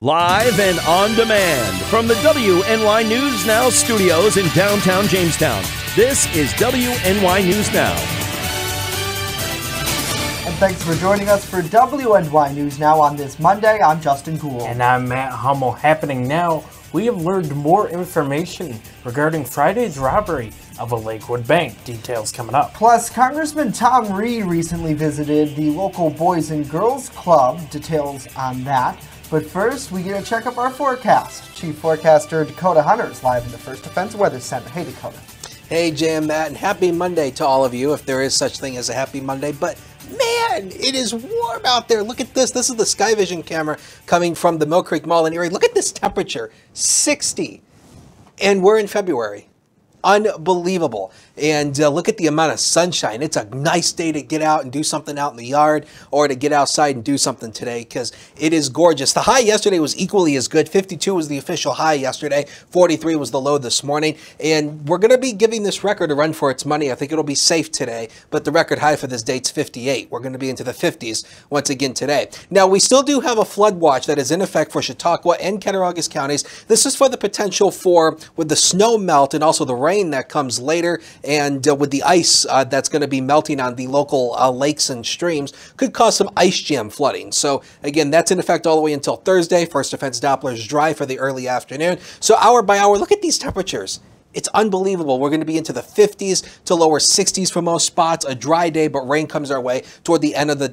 Live and on demand from the WNY News Now studios in downtown Jamestown. This is WNY News Now. And thanks for joining us for WNY News Now on this Monday. I'm Justin Gould. And I'm Matt Hummel. Happening now, we have learned more information regarding Friday's robbery of a Lakewood bank. Details coming up. Plus, Congressman Tom Reed recently visited the local Boys and Girls Club. Details on that. But first, we get to check up our forecast. Chief Forecaster Dakota Hunter is live in the First Defense Weather Center. Hey, Dakota. Hey, Jam, Matt, and happy Monday to all of you, if there is such thing as a happy Monday. But man, it is warm out there. Look at this. This is the Sky Vision camera coming from the Mill Creek Mall in Erie. Look at this temperature, 60. And we're in February. Unbelievable. And look at the amount of sunshine. It's a nice day to get out and do something out in the yard, or to get outside and do something today, because it is gorgeous. The high yesterday was equally as good. 52 was the official high yesterday. 43 was the low this morning. And we're going to be giving this record a run for its money. I think it'll be safe today, but the record high for this date's 58. We're going to be into the 50s once again today. Now, we still do have a flood watch that is in effect for Chautauqua and Cattaraugus counties. This is for the potential for, with the snow melt and also the rain that comes later, and with the ice that's going to be melting on the local lakes and streams, could cause some ice jam flooding. So again, that's in effect all the way until Thursday. First Defense Doppler's dry for the early afternoon. So hour by hour, look at these temperatures. It's unbelievable. We're going to be into the 50s to lower 60s for most spots. A dry day, but rain comes our way toward the end of the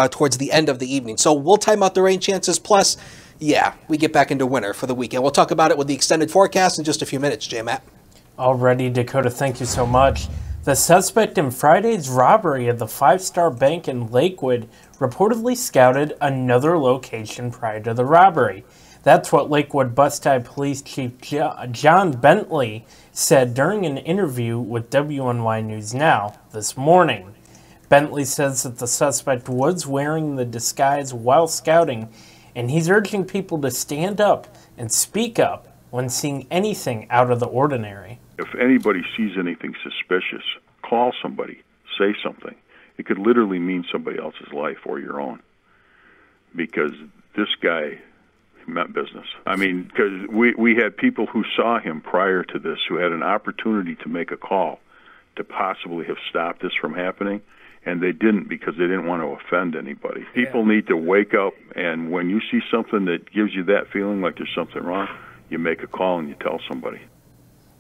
towards the end of the evening. So we'll time out the rain chances. Plus, yeah, we get back into winter for the weekend. We'll talk about it with the extended forecast in just a few minutes, J-Matt. Alrighty, Dakota, thank you so much. The suspect in Friday's robbery of the Five Star Bank in Lakewood reportedly scouted another location prior to the robbery. That's what Lakewood Bus-Tie Police Chief John Bentley said during an interview with WNY News Now this morning. Bentley says that the suspect was wearing the disguise while scouting, and he's urging people to stand up and speak up when seeing anything out of the ordinary. If anybody sees anything suspicious, call somebody, say something. It could literally mean somebody else's life or your own, because this guy meant business. I mean, because we had people who saw him prior to this who had an opportunity to make a call to possibly have stopped this from happening, and they didn't because they didn't want to offend anybody. People need to wake up, and when you see something that gives you that feeling like there's something wrong, you make a call and you tell somebody.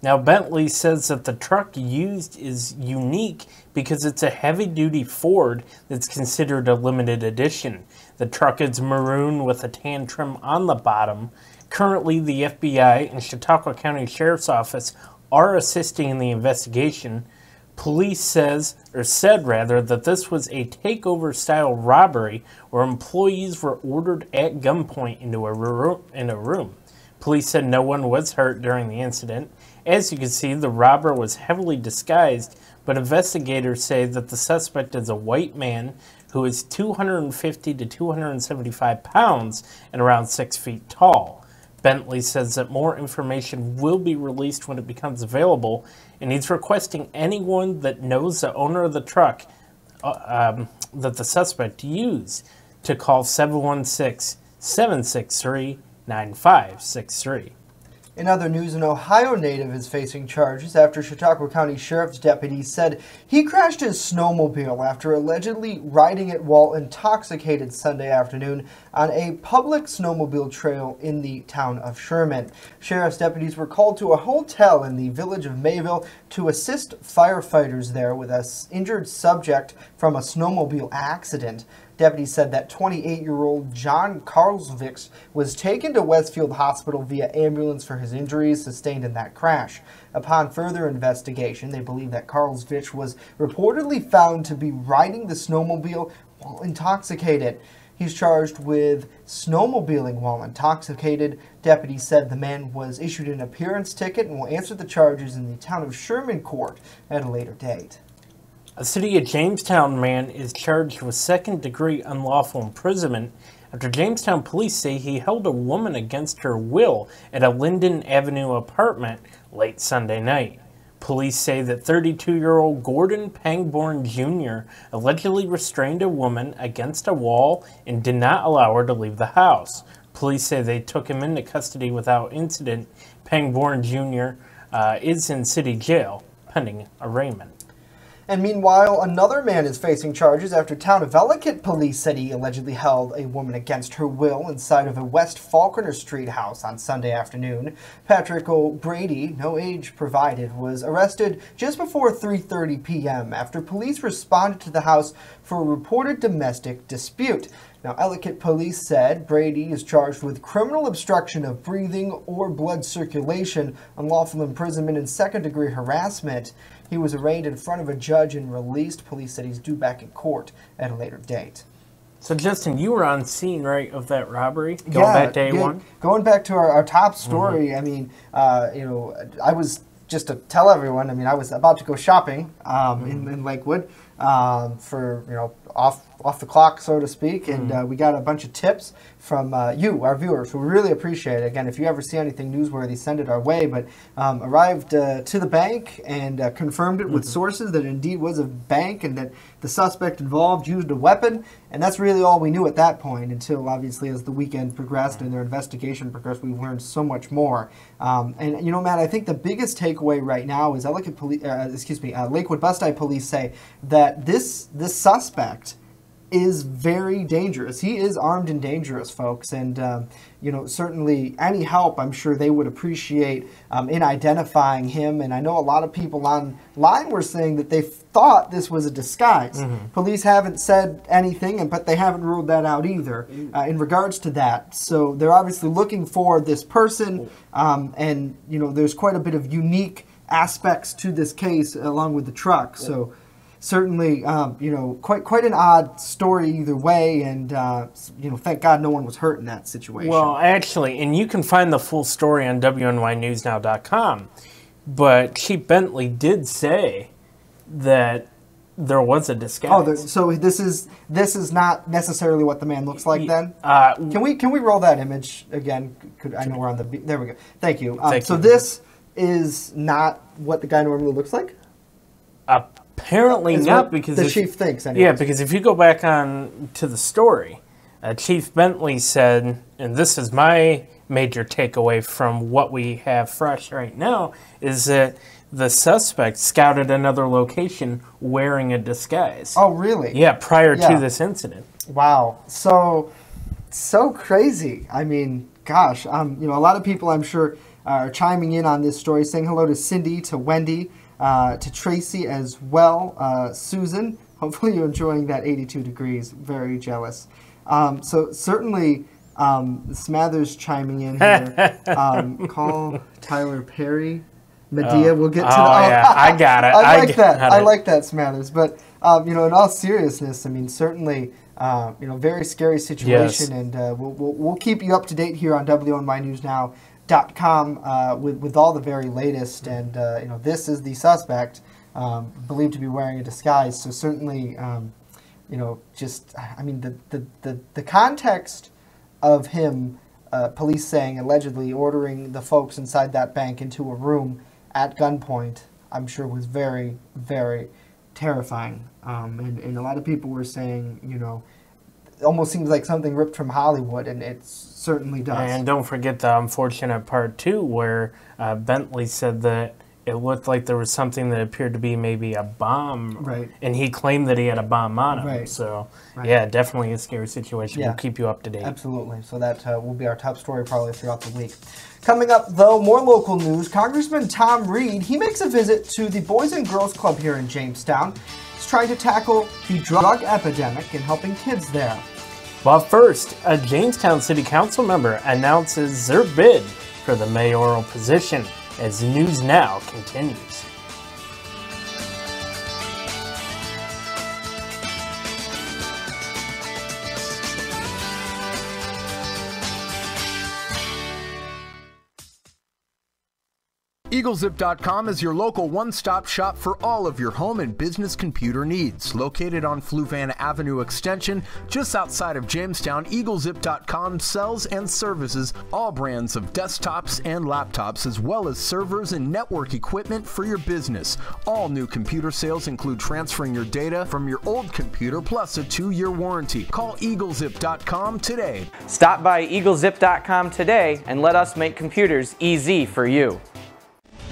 Now, Bentley says that the truck used is unique because it's a heavy-duty Ford that's considered a limited edition. The truck is maroon with a tan trim on the bottom. Currently, the FBI and Chautauqua County Sheriff's Office are assisting in the investigation. Police said that this was a takeover-style robbery where employees were ordered at gunpoint into a room. Police said no one was hurt during the incident. As you can see, the robber was heavily disguised, but investigators say that the suspect is a white man who is 250 to 275 pounds and around 6 feet tall. Bentley says that more information will be released when it becomes available, and he's requesting anyone that knows the owner of the truck that the suspect used to call 716-763-9563. In other news, an Ohio native is facing charges after Chautauqua County Sheriff's deputies said he crashed his snowmobile after allegedly riding it while intoxicated Sunday afternoon on a public snowmobile trail in the town of Sherman. Sheriff's deputies were called to a hotel in the village of Mayville to assist firefighters there with an injured subject from a snowmobile accident. Deputies said that 28-year-old John Karlsvik was taken to Westfield Hospital via ambulance for his injuries sustained in that crash. Upon further investigation, they believe that Karlsvik was reportedly found to be riding the snowmobile while intoxicated. He's charged with snowmobiling while intoxicated. Deputies said the man was issued an appearance ticket and will answer the charges in the town of Sherman court at a later date. A City of Jamestown man is charged with second-degree unlawful imprisonment after Jamestown police say he held a woman against her will at a Linden Avenue apartment late Sunday night. Police say that 32-year-old Gordon Pangborn Jr. allegedly restrained a woman against a wall and did not allow her to leave the house. Police say they took him into custody without incident. Pangborn Jr. Is in city jail pending arraignment. And meanwhile, another man is facing charges after Town of Ellicott police said he allegedly held a woman against her will inside of a West Falconer Street house on Sunday afternoon. Patrick O'Brady, no age provided, was arrested just before 3:30 p.m. after police responded to the house for a reported domestic dispute. Now, Ellicott police said Brady is charged with criminal obstruction of breathing or blood circulation, unlawful imprisonment, and second-degree harassment. He was arraigned in front of a judge and released. Police said he's due back in court at a later date. So, Justin, you were on scene, right, of that robbery? Going back to A1? Going back to our top story, I mean, I was, just to tell everyone, I mean, I was about to go shopping in Lakewood for, off the clock, so to speak, and we got a bunch of tips from you, our viewers, who we really appreciate it. Again, if you ever see anything newsworthy, send it our way, but arrived to the bank and confirmed it with sources that it indeed was a bank and that the suspect involved used a weapon, and that's really all we knew at that point until, obviously, as the weekend progressed and their investigation progressed, we learned so much more. And, Matt, I think the biggest takeaway right now is Lakewood Bustye police say that this suspect is very dangerous. He is armed and dangerous, folks, and certainly any help I'm sure they would appreciate in identifying him. And I know a lot of people online were saying that they thought this was a disguise. Police haven't said anything, but they haven't ruled that out either in regards to that. So they're obviously looking for this person, and there's quite a bit of unique aspects to this case along with the truck. So certainly, quite an odd story either way, and thank God no one was hurt in that situation. Well, actually, and you can find the full story on WNYNewsNow.com, but Chief Bentley did say that there was a disguise. Oh, so this is not necessarily what the man looks like then? Can we roll that image again? I know we're on the there we go. Thank you. So this is not what the guy normally looks like? Apparently not, because the chief thinks. Anyways. Yeah, because if you go back on to the story, Chief Bentley said, and this is my major takeaway from what we have fresh right now, is that the suspect scouted another location wearing a disguise. Oh, really? Yeah, prior to this incident. Wow. So crazy. I mean, gosh, a lot of people I'm sure are chiming in on this story, saying hello to Cindy, to Wendy, to Tracy as well. Susan, hopefully you're enjoying that 82 degrees. Very jealous. So certainly Smathers chiming in here. Call Tyler Perry. Medea, we'll get to yeah, I got it. I like that. I like that, Smathers. But, in all seriousness, I mean, certainly, very scary situation. Yes. And we'll keep you up to date here on WNYNewsNow.com with all the very latest. And, this is the suspect believed to be wearing a disguise. So certainly, the context of him, police saying, allegedly ordering the folks inside that bank into a room at gunpoint, I'm sure was very, very terrifying. And a lot of people were saying, it almost seems like something ripped from Hollywood, and it certainly does. And don't forget the unfortunate part, too, where Bentley said that it looked like there was something that appeared to be maybe a bomb. Right. And he claimed that he had a bomb on him. Right. So, yeah, definitely a scary situation. Yeah. We'll keep you up to date. Absolutely. So that will be our top story probably throughout the week. Coming up, though, more local news. Congressman Tom Reed, he makes a visit to the Boys and Girls Club here in Jamestown. He's trying to tackle the drug epidemic and helping kids there. Well, first, a Jamestown City Council member announces their bid for the mayoral position as News Now continues. EagleZip.com is your local one-stop shop for all of your home and business computer needs. Located on Fluvanna Avenue Extension, just outside of Jamestown, EagleZip.com sells and services all brands of desktops and laptops, as well as servers and network equipment for your business. All new computer sales include transferring your data from your old computer plus a 2-year warranty. Call EagleZip.com today. Stop by EagleZip.com today and let us make computers easy for you.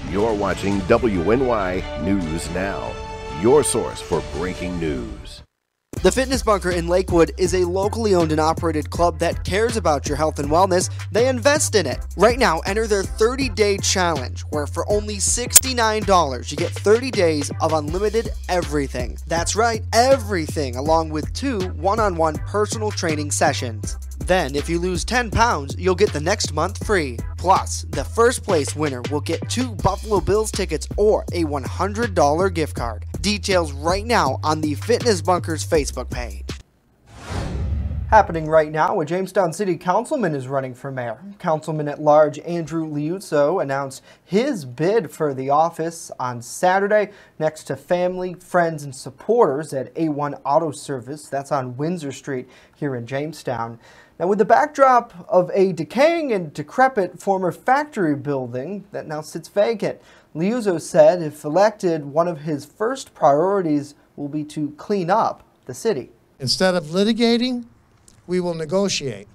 You're watching WNY News Now, your source for breaking news. The Fitness Bunker in Lakewood is a locally owned and operated club that cares about your health and wellness. They invest in it. Right now, enter their 30-day challenge, where for only $69, you get 30 days of unlimited everything. That's right, everything, along with 2 one-on-one personal training sessions. Then, if you lose 10 pounds, you'll get the next month free. Plus, the first place winner will get 2 Buffalo Bills tickets or a $100 gift card. Details right now on the Fitness Bunker's Facebook page. Happening right now, a Jamestown City Councilman is running for mayor. Councilman-at-large Andrew Liuzzo announced his bid for the office on Saturday next to family, friends, and supporters at A1 Auto Service. That's on Windsor Street here in Jamestown. Now, with the backdrop of a decaying and decrepit former factory building that now sits vacant, Liuzzo said if elected, one of his first priorities will be to clean up the city. Instead of litigating, we will negotiate.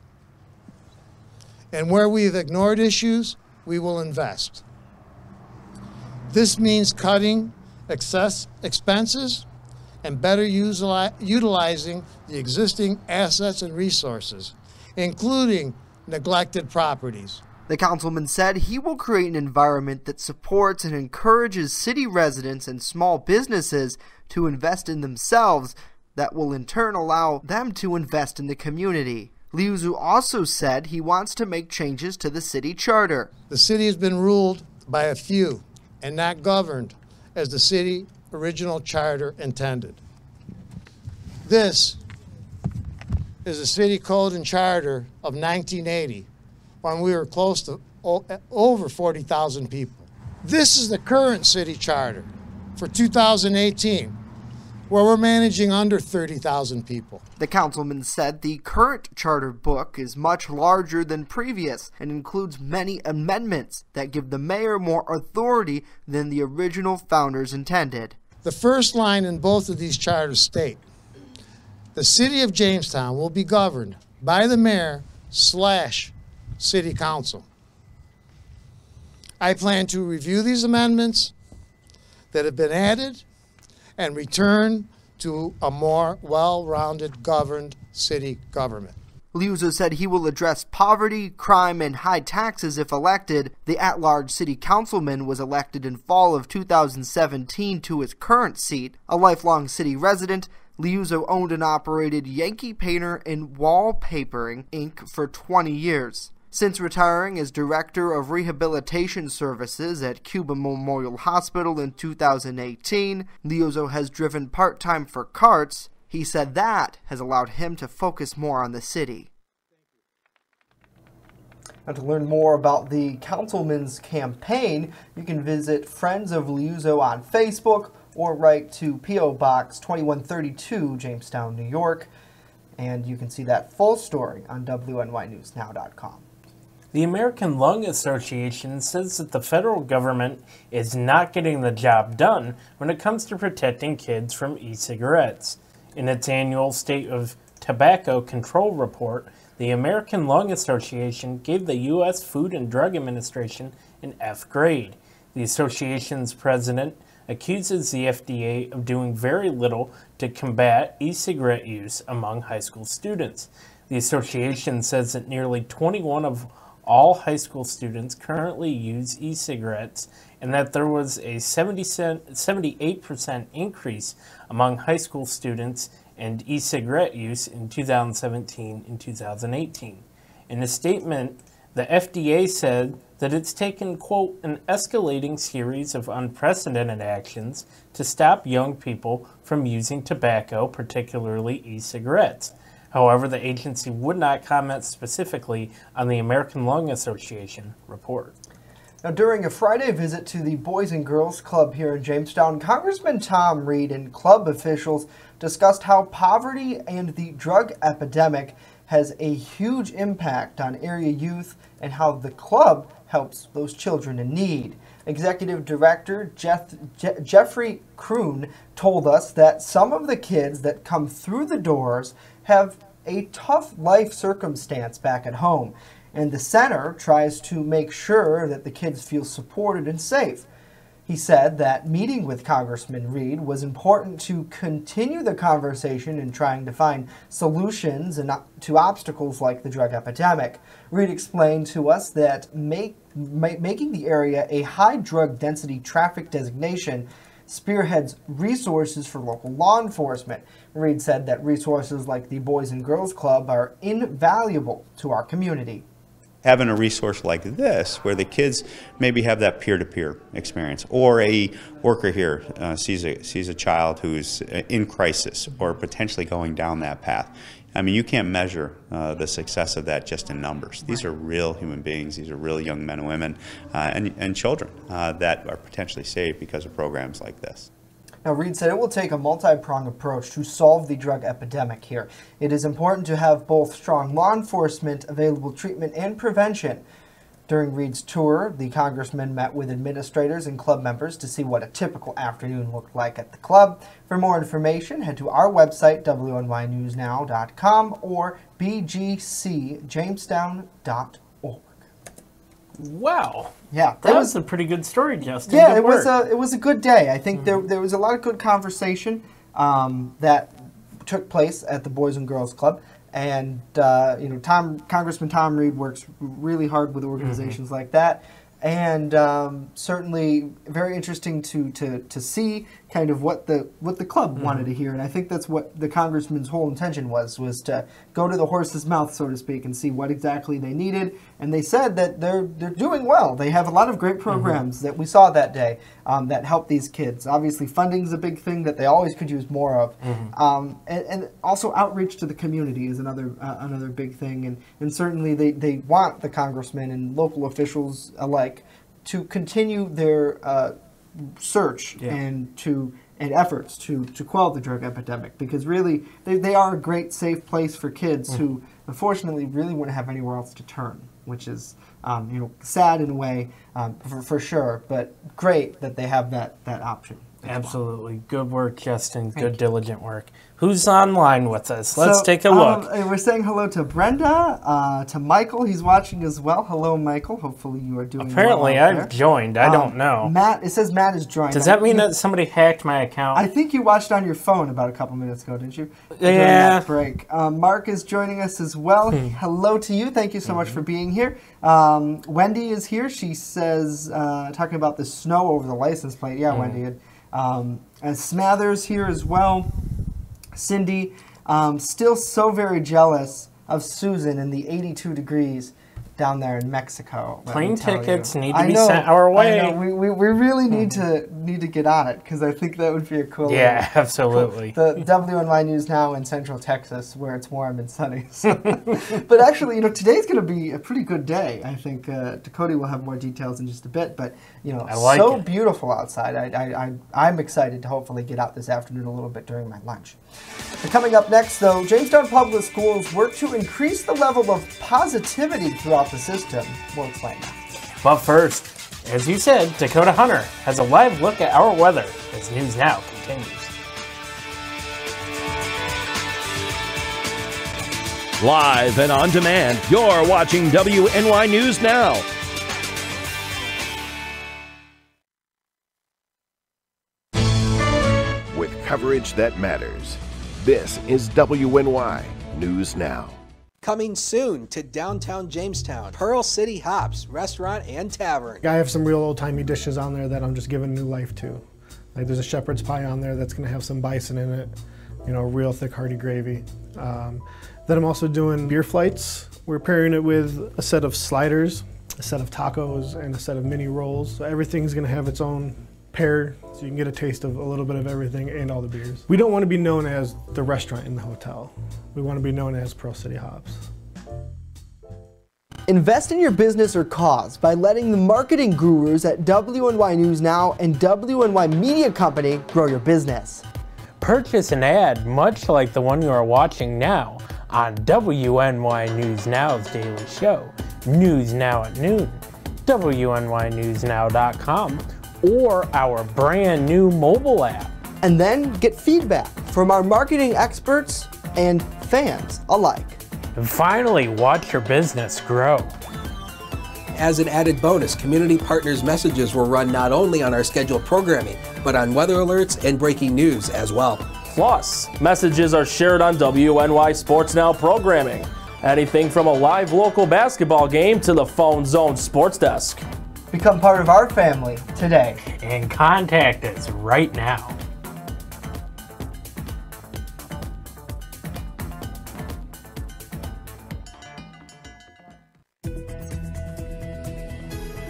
And where we've ignored issues, we will invest. This means cutting excess expenses and better utilizing the existing assets and resources, including neglected properties. The councilman said he will create an environment that supports and encourages city residents and small businesses to invest in themselves that will in turn allow them to invest in the community. Liuzzo also said he wants to make changes to the city charter. The city has been ruled by a few and not governed as the city original charter intended. This is a city code and charter of 1980, when we were close to over 40,000 people. This is the current city charter for 2018, where we're managing under 30,000 people. The councilman said the current charter book is much larger than previous and includes many amendments that give the mayor more authority than the original founders intended. The first line in both of these charters state, the city of Jamestown will be governed by the mayor/city council. I plan to review these amendments that have been added and return to a more well-rounded governed city government. Liuzzo said he will address poverty, crime, and high taxes if elected. The at-large city councilman was elected in fall of 2017 to his current seat. A lifelong city resident, Liuzzo owned and operated Yankee Painter and Wallpapering, Inc. for 20 years. Since retiring as Director of Rehabilitation Services at Cuba Memorial Hospital in 2018, Liuzzo has driven part-time for carts. He said that has allowed him to focus more on the city. Now, to learn more about the councilman's campaign, you can visit Friends of Liuzzo on Facebook or write to P.O. Box 2132, Jamestown, New York. And you can see that full story on WNYNewsNow.com. The American Lung Association says that the federal government is not getting the job done when it comes to protecting kids from e-cigarettes. In its annual State of Tobacco Control report, the American Lung Association gave the U.S. Food and Drug Administration an F grade. The association's president accuses the FDA of doing very little to combat e-cigarette use among high school students. The association says that nearly 21 of all high school students currently use e-cigarettes and that there was a 78% increase among high school students and e-cigarette use in 2017 and 2018. In a statement, the FDA said that it's taken, quote, an escalating series of unprecedented actions to stop young people from using tobacco, particularly e-cigarettes. However, the agency would not comment specifically on the American Lung Association report. Now, during a Friday visit to the Boys and Girls Club here in Jamestown, Congressman Tom Reed and club officials discussed how poverty and the drug epidemic has a huge impact on area youth and how the club helps those children in need. Executive Director Jeffrey Kroon told us that some of the kids that come through the doors have a tough life circumstance back at home, and the center tries to make sure that the kids feel supported and safe. He said that meeting with Congressman Reed was important to continue the conversation in trying to find solutions to obstacles like the drug epidemic. Reed explained to us that making the area a high drug density traffic designation spearheads resources for local law enforcement. Reed said that resources like the Boys and Girls Club are invaluable to our community. Having a resource like this, where the kids maybe have that peer-to-peer experience, or a worker here sees a child who's in crisis or potentially going down that path. I mean, you can't measure the success of that just in numbers. These are real human beings. These are real young men and women and children that are potentially saved because of programs like this. Now, Reed said it will take a multi-pronged approach to solve the drug epidemic here. It is important to have both strong law enforcement, available treatment, and prevention. During Reed's tour, the congressman met with administrators and club members to see what a typical afternoon looked like at the club. For more information, head to our website, WNYNewsNow.com or bgcjamestown.org. Wow. Yeah, that was a pretty good story, Justin. Yeah, it was a good day. I think there was a lot of good conversation that took place at the Boys and Girls Club, and Congressman Tom Reed works really hard with organizations like that, and certainly very interesting to see kind of what the club wanted to hear, and I think that's what the congressman's whole intention was to go to the horse's mouth, so to speak, and see what exactly they needed. And they said that they're doing well. They have a lot of great programs that we saw that day that help these kids. Obviously, funding's a big thing that they always could use more of, and also outreach to the community is another big thing. And certainly they want the congressman and local officials alike to continue their search and efforts to quell the drug epidemic, because really they are a great safe place for kids who unfortunately really wouldn't have anywhere else to turn, which is sad in a way for sure, but great that they have that option. Absolutely. Good work, Justin. Good, diligent work. Who's online with us? Let's take a look. We're saying hello to Brenda, to Michael. He's watching as well. Hello, Michael. Hopefully you are doing Apparently well. I've joined. I don't know. Matt, it says Matt is joined. Does that mean that somebody hacked my account? I think you watched on your phone about a couple minutes ago, didn't you? Yeah. During that break. Mark is joining us as well. Hello to you. Thank you so much for being here. Wendy is here. She says, talking about the snow over the license plate. Yeah, Wendy. And Smathers here as well. Cindy, still so very jealous of Susan and the 82 degrees down there in Mexico. Plane tickets need to be sent our way. I know. We really need to get on it, because I think that would be a cool. Yeah, absolutely. The WNY News Now in Central Texas, where it's warm and sunny. So. But actually, today's going to be a pretty good day. I think Dakota will have more details in just a bit. But so beautiful outside. I'm excited to hopefully get out this afternoon a little bit during my lunch. And coming up next, though, Jamestown Public Schools work to increase the level of positivity throughout the system. We'll explain that. But first, as you said, Dakota Hunter has a live look at our weather as News Now continues. Live and on demand, you're watching WNY News Now. With coverage that matters, this is WNY News Now. Coming soon to downtown Jamestown, Pearl City Hops Restaurant and Tavern. I have some real old-timey dishes on there that I'm just giving new life to. Like there's a shepherd's pie on there that's going to have some bison in it, real thick hearty gravy. Then I'm also doing beer flights. We're pairing it with a set of sliders, a set of tacos, and a set of mini rolls. So everything's going to have its own pair, so you can get a taste of a little bit of everything and all the beers. We don't want to be known as the restaurant in the hotel. We want to be known as Pearl City Hops. Invest in your business or cause by letting the marketing gurus at WNY News Now and WNY Media Company grow your business. Purchase an ad much like the one you are watching now on WNY News Now's daily show, News Now at Noon, WNYNewsNow.com, or our brand new mobile app. And then get feedback from our marketing experts and fans alike. And finally, watch your business grow. As an added bonus, Community Partners messages will run not only on our scheduled programming, but on weather alerts and breaking news as well. Plus, messages are shared on WNY Sports Now programming. Anything from a live local basketball game to the Phone Zone Sports Desk. Become part of our family today. And contact us right now.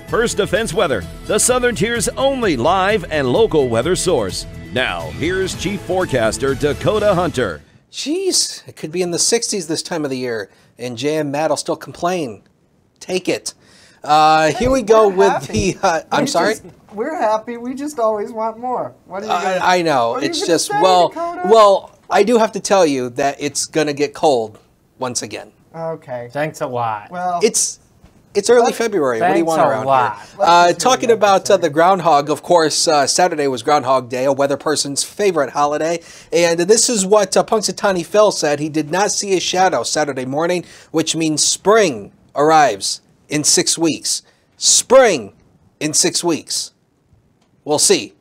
First Defense Weather, the Southern Tier's only live and local weather source. Now, here's Chief Forecaster Dakota Hunter. Jeez, it could be in the 60s this time of the year, and Jay and Matt will still complain. Take it. Here we go with the... I'm sorry? We're happy. We just always want more. What are you gonna, I know. What are It's you gonna just, say, well, Dakota? I do have to tell you that it's going to get cold once again. Okay. Thanks a lot. Well, It's early February. What do you want around here? Talking about the groundhog, of course, Saturday was Groundhog Day, a weather person's favorite holiday. And this is what Punxsutawney Phil said. He did not see a shadow Saturday morning, which means spring arrives in 6 weeks. Spring in 6 weeks. We'll see.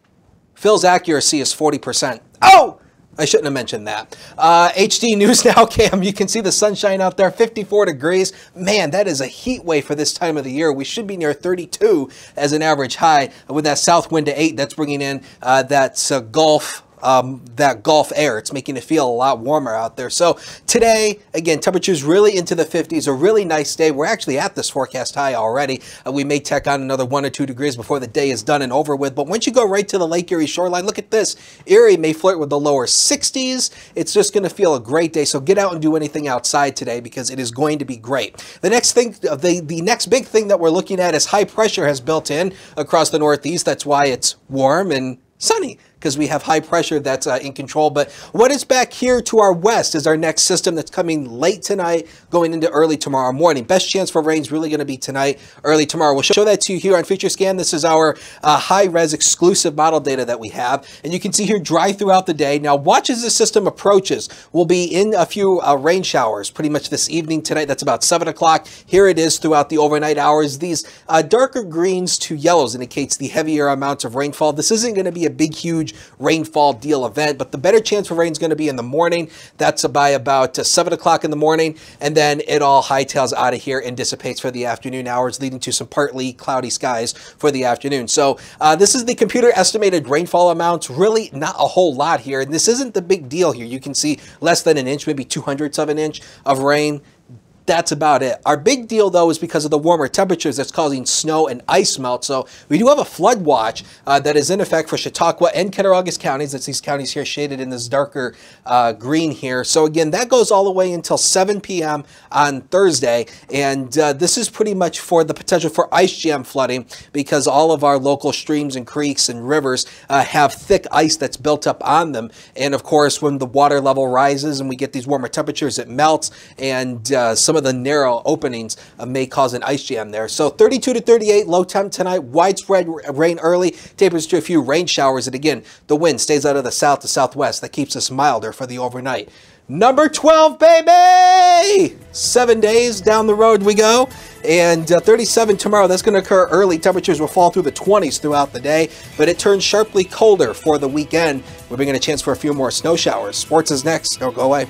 Phil's accuracy is 40%. Oh! I shouldn't have mentioned that. HD News Now Cam, you can see the sunshine out there, 54 degrees. Man, that is a heat wave for this time of the year. We should be near 32 as an average high with that south wind to 8. That's bringing in that Gulf air. It's making it feel a lot warmer out there. So today, again, temperatures really into the 50s. A really nice day. We're actually at this forecast high already. We may tack on another 1 or 2 degrees before the day is done and over with. But once you go right to the Lake Erie shoreline, look at this. Erie may flirt with the lower 60s. It's just going to feel a great day. So get out and do anything outside today because it is going to be great. The next thing, the next big thing that we're looking at is high pressure has built in across the Northeast. That's why it's warm and sunny, because we have high pressure that's in control. But what is back here to our west is our next system that's coming late tonight, going into early tomorrow morning. Best chance for rain is really going to be tonight, early tomorrow. We'll show that to you here on Future Scan. This is our high-res exclusive model data that we have. And you can see here dry throughout the day. Now watch as the system approaches. We'll be in a few rain showers pretty much this evening tonight. That's about 7 o'clock. Here it is throughout the overnight hours. These darker greens to yellows indicates the heavier amounts of rainfall. This isn't going to be a big, huge rainfall deal event, but the better chance for rain is going to be in the morning. That's by about 7 o'clock in the morning, and then it all hightails out of here and dissipates for the afternoon hours, leading to some partly cloudy skies for the afternoon. So this is the computer estimated rainfall amounts. Really not a whole lot here, and this isn't the big deal here. You can see less than an inch, maybe 2/100ths of an inch of rain. That's about it. Our big deal, though, is because of the warmer temperatures that's causing snow and ice melt. So we do have a flood watch that is in effect for Chautauqua and Cattaraugus counties. That's these counties here shaded in this darker green here. So again, that goes all the way until 7 p.m. on Thursday. And this is pretty much for the potential for ice jam flooding because all of our local streams and creeks and rivers have thick ice that's built up on them. And of course, when the water level rises and we get these warmer temperatures, it melts, and some of the narrow openings may cause an ice jam there. So 32 to 38 low temp tonight, widespread rain early, tapers to a few rain showers, and again, the wind stays out of the south to southwest. That keeps us milder for the overnight. Number 12, baby! 7 days down the road we go. And 37 tomorrow. That's going to occur early. Temperatures will fall through the 20s throughout the day, but it turns sharply colder for the weekend. We're bringing a chance for a few more snow showers. Sports is next. Don't go away.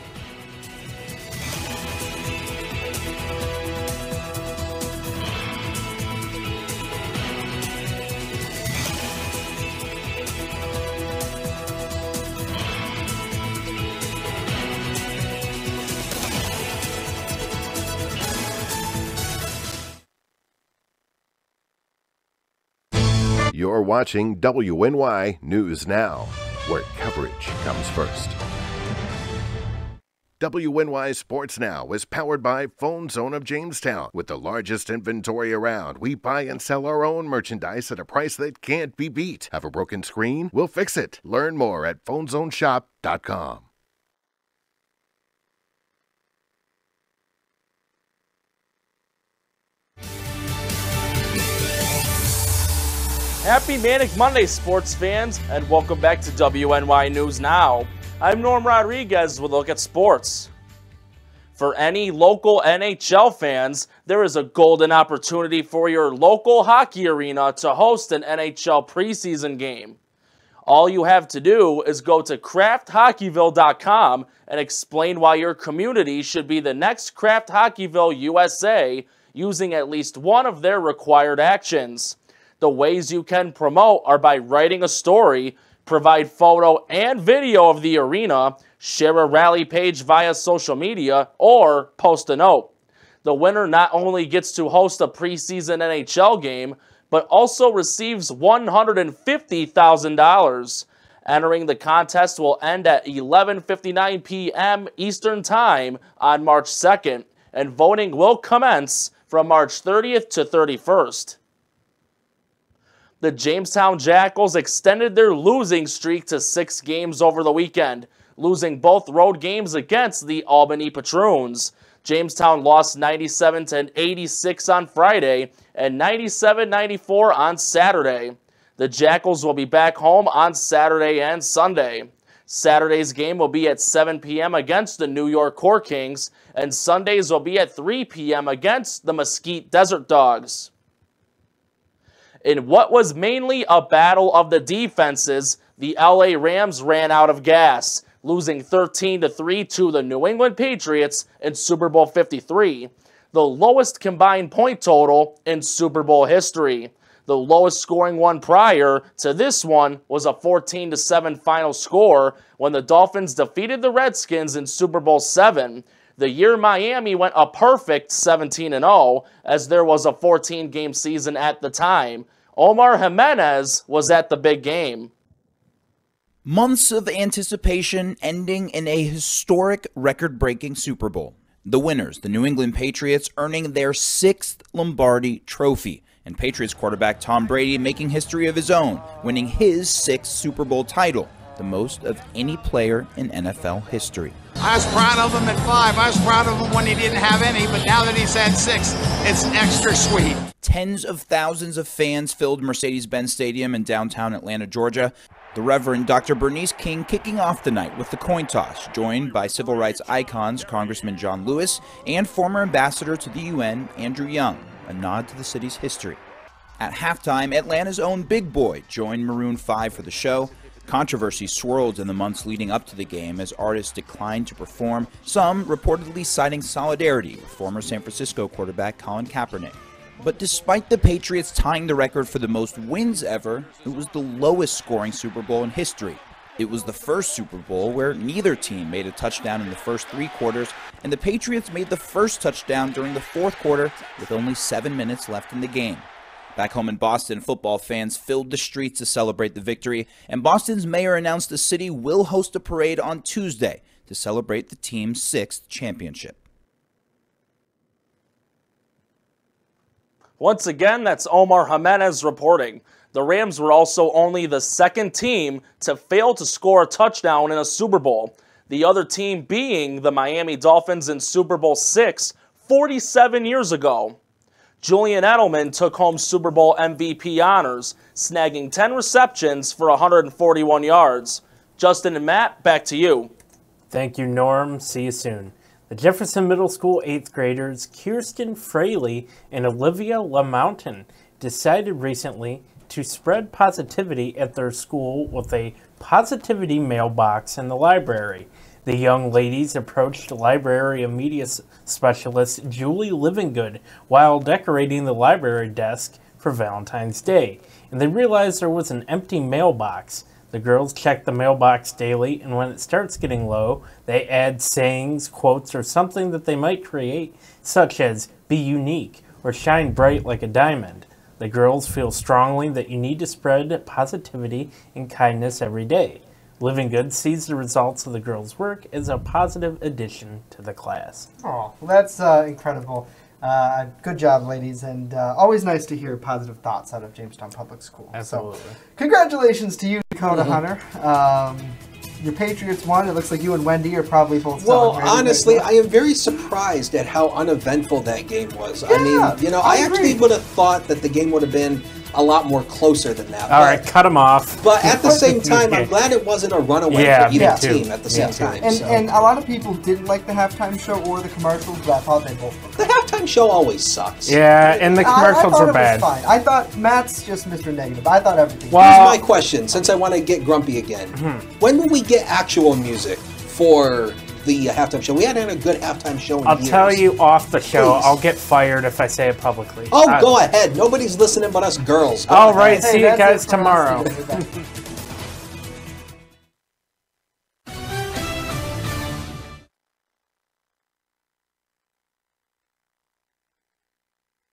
You're watching WNY News Now, where coverage comes first. WNY Sports Now is powered by Phone Zone of Jamestown. With the largest inventory around, we buy and sell our own merchandise at a price that can't be beat. Have a broken screen? We'll fix it. Learn more at phonezoneshop.com. Happy Manic Monday, sports fans, and welcome back to WNY News Now. I'm Norm Rodriguez with a look at sports. For any local NHL fans, there is a golden opportunity for your local hockey arena to host an NHL preseason game. All you have to do is go to crafthockeyville.com and explain why your community should be the next Craft Hockeyville USA using at least one of their required actions. The ways you can promote are by writing a story, provide photo and video of the arena, share a rally page via social media, or post a note. The winner not only gets to host a preseason NHL game, but also receives $150,000. Entering the contest will end at 11:59 p.m. Eastern Time on March 2nd, and voting will commence from March 30th to 31st. The Jamestown Jackals extended their losing streak to 6 games over the weekend, losing both road games against the Albany Patroons. Jamestown lost 97-86 on Friday and 97-94 on Saturday. The Jackals will be back home on Saturday and Sunday. Saturday's game will be at 7 p.m. against the New York Core Kings, and Sundays will be at 3 p.m. against the Mesquite Desert Dogs. In what was mainly a battle of the defenses, the LA Rams ran out of gas, losing 13-3 to the New England Patriots in Super Bowl 53, the lowest combined point total in Super Bowl history. The lowest scoring one prior to this one was a 14-7 final score when the Dolphins defeated the Redskins in Super Bowl 7. The year Miami went a perfect 17-0, as there was a 14-game season at the time. Omar Jimenez was at the big game. Months of anticipation ending in a historic record-breaking Super Bowl. The winners, the New England Patriots, earning their 6th Lombardi trophy, and Patriots quarterback Tom Brady making history of his own, winning his 6th Super Bowl title, the most of any player in NFL history. I was proud of him at 5. I was proud of him when he didn't have any, but now that he's had 6, it's extra sweet. Tens of thousands of fans filled Mercedes-Benz Stadium in downtown Atlanta, Georgia. The Reverend Dr. Bernice King kicking off the night with the coin toss, joined by civil rights icons Congressman John Lewis and former ambassador to the UN, Andrew Young, a nod to the city's history. At halftime, Atlanta's own Big Boy joined Maroon 5 for the show. Controversy swirled in the months leading up to the game as artists declined to perform, some reportedly citing solidarity with former San Francisco quarterback Colin Kaepernick. But despite the Patriots tying the record for the most wins ever, it was the lowest scoring Super Bowl in history. It was the first Super Bowl where neither team made a touchdown in the first 3 quarters, and the Patriots made the first touchdown during the 4th quarter with only 7 minutes left in the game. Back home in Boston, football fans filled the streets to celebrate the victory, and Boston's mayor announced the city will host a parade on Tuesday to celebrate the team's 6th championship. Once again, that's Omar Jimenez reporting. The Rams were also only the 2nd team to fail to score a touchdown in a Super Bowl, the other team being the Miami Dolphins in Super Bowl 6 47 years ago. Julian Edelman took home Super Bowl MVP honors, snagging 10 receptions for 141 yards. Justin and Matt, back to you. Thank you, Norm. See you soon. The Jefferson Middle School 8th graders Kirsten Fraley and Olivia LaMountain decided recently to spread positivity at their school with a positivity mailbox in the library. The young ladies approached library and media specialist Julie Livingood while decorating the library desk for Valentine's Day, and they realized there was an empty mailbox. The girls check the mailbox daily, and when it starts getting low, they add sayings, quotes, or something that they might create, such as "be unique" or "shine bright like a diamond." The girls feel strongly that you need to spread positivity and kindness every day. Living Good sees the results of the girls' work as a positive addition to the class. Oh, well, that's incredible. Good job, ladies, and always nice to hear positive thoughts out of Jamestown Public School. Absolutely. So, congratulations to you, Dakota Hunter. Your Patriots won. It looks like you and Wendy are probably both. Well, honestly, I am very surprised at how uneventful that game was. Yeah, I mean, you know, I actually would have thought that the game would have been a lot more closer than that. All right, cut them off. But at the same time, I'm glad it wasn't a runaway for either team at the same time. And a lot of people didn't like the halftime show or the commercials, but I thought they both were. The halftime show always sucks. Yeah, and the commercials were bad. I thought it was fine. I thought Matt's just Mr. Negative. I thought everything. Here's my question, since I want to get grumpy again. When will we get actual music for the halftime show? We hadn't had a good halftime show in years. I'll tell you off the show. Please. I'll get fired if I say it publicly. Oh, go ahead. Nobody's listening but us girls. Go All ahead. right, see you guys tomorrow.